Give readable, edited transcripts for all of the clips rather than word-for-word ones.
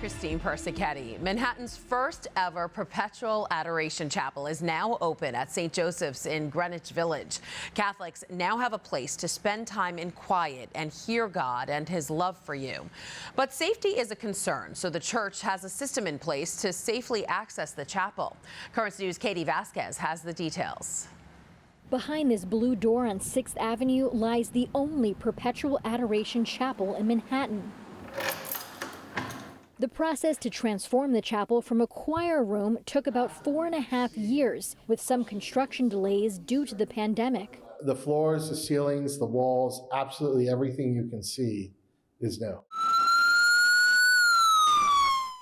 Christine Persichetti. Manhattan's first ever Perpetual Adoration Chapel is now open at St. Joseph's in Greenwich Village. Catholics now have a place to spend time in quiet and hear God and his love for you. But safety is a concern, so the church has a system in place to safely access the chapel. Currents News' Katie Vasquez has the details. Behind this blue door on 6th Avenue lies the only Perpetual Adoration Chapel in Manhattan. The process to transform the chapel from a choir room took about 4.5 years, with some construction delays due to the pandemic. The floors, the ceilings, the walls, absolutely everything you can see is new.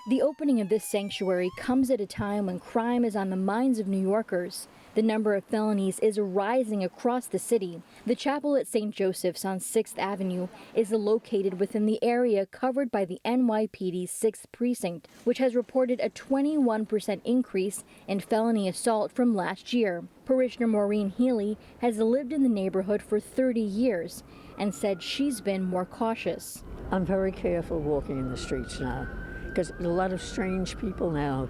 The opening of this sanctuary comes at a time when crime is on the minds of New Yorkers. The number of felonies is rising across the city. The chapel at St. Joseph's on 6th Avenue is located within the area covered by the NYPD's 6th Precinct, which has reported a 21% increase in felony assault from last year. Parishioner Maureen Healy has lived in the neighborhood for 30 years and said she's been more cautious. I'm very careful walking in the streets now because a lot of strange people now.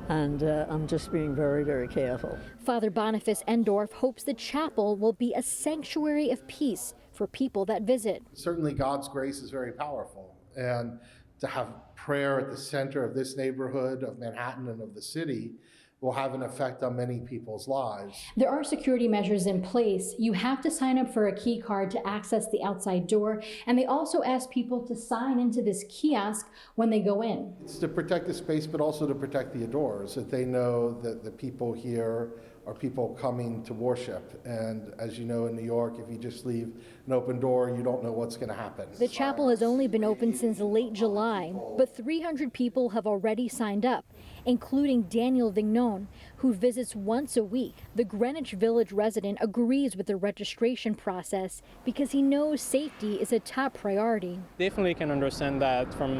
And I'm just being very, very careful. Father Boniface Endorf hopes the chapel will be a sanctuary of peace for people that visit. Certainly God's grace is very powerful, and to have prayer at the center of this neighborhood of Manhattan and of the city will have an effect on many people's lives. There are security measures in place. You have to sign up for a key card to access the outside door, and they also ask people to sign into this kiosk when they go in. It's to protect the space, but also to protect the adorers, that they know that the people here are people coming to worship. And as you know, in New York, if you just leave an open door, you don't know what's going to happen. The chapel has only been open since late July, but 300 people have already signed up, including Daniel Vignon, who visits once a week. The Greenwich Village resident agrees with the registration process because he knows safety is a top priority. Definitely can understand that from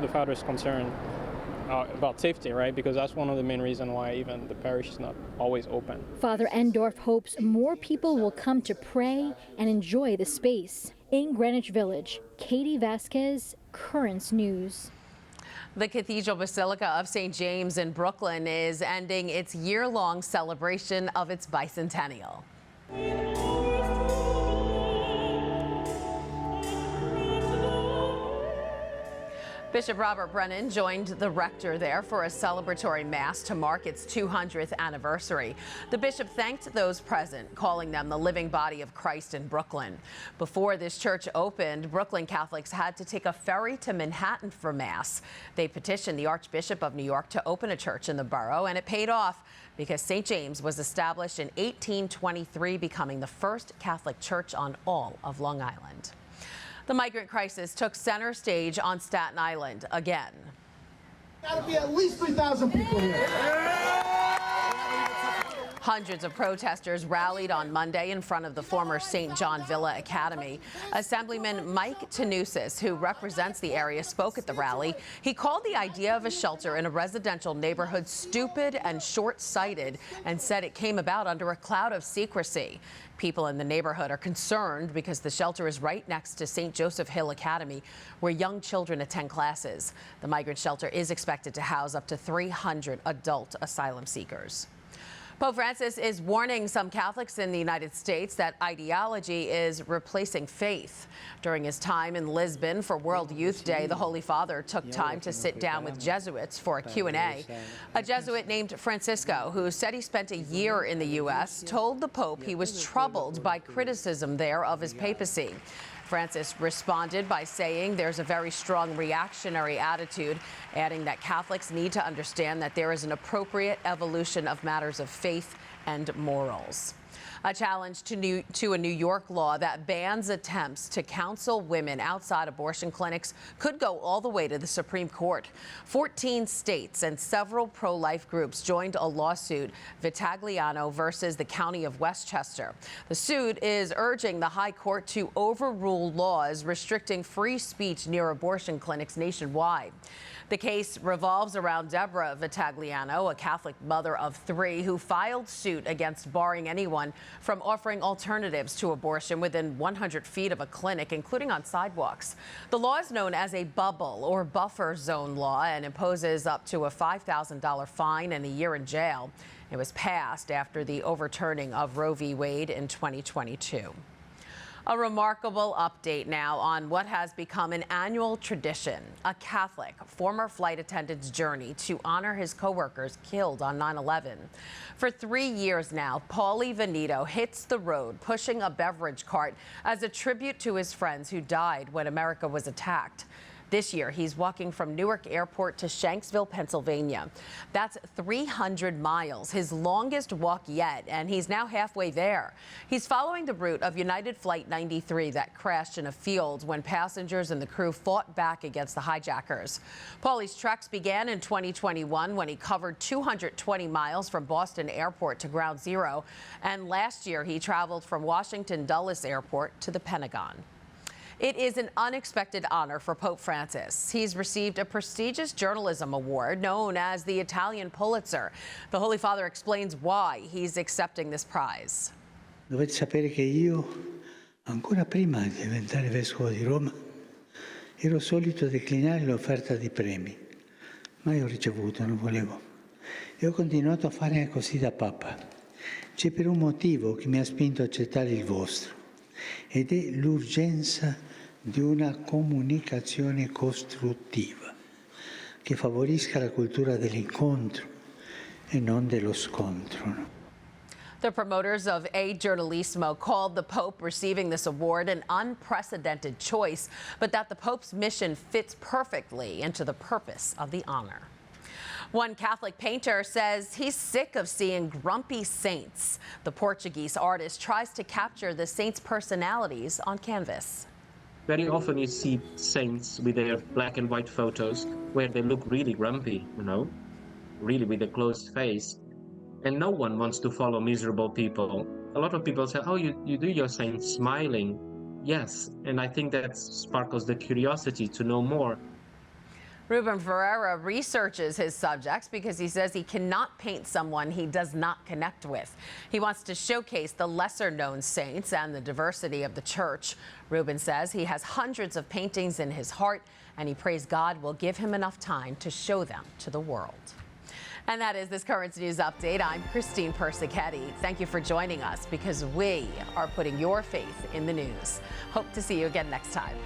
the father's concern about safety, right? Because that's one of the main reasons why even the parish is not always open. Father Endorf hopes more people will come to pray and enjoy the space. In Greenwich Village, Katie Vasquez, Currents News. The Cathedral Basilica of St. James in Brooklyn is ending its year-long celebration of its bicentennial. Bishop Robert Brennan joined the rector there for a celebratory mass to mark its 200th anniversary. The bishop thanked those present, calling them the living body of Christ in Brooklyn. Before this church opened, Brooklyn Catholics had to take a ferry to Manhattan for mass. They petitioned the Archbishop of New York to open a church in the borough, and it paid off because St. James was established in 1823, becoming the first Catholic church on all of Long Island. The migrant crisis took center stage on Staten Island again. Got to be at least 3,000 people here. Hundreds of protesters rallied on Monday in front of the former St. John Villa Academy. Assemblyman Mike Tanusis, who represents the area, spoke at the rally. He called the idea of a shelter in a residential neighborhood stupid and short-sighted and said it came about under a cloud of secrecy. People in the neighborhood are concerned because the shelter is right next to St. Joseph Hill Academy, where young children attend classes. The migrant shelter is expected to house up to 300 adult asylum seekers. Pope Francis is warning some Catholics in the United States that ideology is replacing faith. During his time in Lisbon for World Youth Day, the Holy Father took time to sit down with Jesuits for a Q&A. A Jesuit named Francisco, who said he spent a year in the U.S., told the Pope he was troubled by criticism there of his papacy. Francis responded by saying there's a very strong reactionary attitude, adding that Catholics need to understand that there is an appropriate evolution of matters of faith and morals. A challenge to a New York law that bans attempts to counsel women outside abortion clinics could go all the way to the Supreme Court. 14 states and several pro-life groups joined a lawsuit, Vitagliano versus the County of Westchester. The suit is urging the High Court to overrule laws restricting free speech near abortion clinics nationwide. The case revolves around Deborah Vitagliano, a Catholic mother of 3 who filed suit against barring anyone anyone from offering alternatives to abortion within 100 feet of a clinic, including on sidewalks. The law is known as a bubble or buffer zone law and imposes up to a $5,000 fine and a year in jail. It was passed after the overturning of Roe v. Wade in 2022. A remarkable update now on what has become an annual tradition, a Catholic former flight attendant's journey to honor his coworkers killed on 9/11. For 3 years now, Paulie Veneto hits the road pushing a beverage cart as a tribute to his friends who died when America was attacked. This year, he's walking from Newark Airport to Shanksville, Pennsylvania. That's 300 miles, his longest walk yet, and he's now halfway there. He's following the route of United Flight 93 that crashed in a field when passengers and the crew fought back against the hijackers. Paulie's treks began in 2021 when he covered 220 miles from Boston Airport to Ground Zero, and last year he traveled from Washington Dulles Airport to the Pentagon. It is an unexpected honor for Pope Francis. He's received a prestigious journalism award known as the Italian Pulitzer. The Holy Father explains why he's accepting this prize. Dovete sapere che io, ancora prima di diventare vescovo di Roma, ero solito declinare l'offerta di premi, ma io ho ricevuto, non volevo. E ho continuato a fare così da Papa. C'è per un motivo che mi ha spinto a accettare il vostro, ed è l'urgenza di una comunicazione costruttiva che favorisca la cultura dell'incontro e non dello scontro. The promoters of Giornalismo called the Pope receiving this award an unprecedented choice, but that the Pope's mission fits perfectly into the purpose of the honor. One Catholic painter says he's sick of seeing grumpy saints. The Portuguese artist tries to capture the saints' personalities on canvas. Very often you see saints with their black and white photos where they look really grumpy, really with a closed face. And no one wants to follow miserable people. A lot of people say, oh, you do your saints smiling. Yes, and I think that sparkles the curiosity to know more. Ruben Ferreira researches his subjects because he says he cannot paint someone he does not connect with. He wants to showcase the lesser-known saints and the diversity of the church. Ruben says he has hundreds of paintings in his heart, and he prays God will give him enough time to show them to the world. And that is this Currents News Update. I'm Christine Persichetti. Thank you for joining us because we are putting your faith in the news. Hope to see you again next time.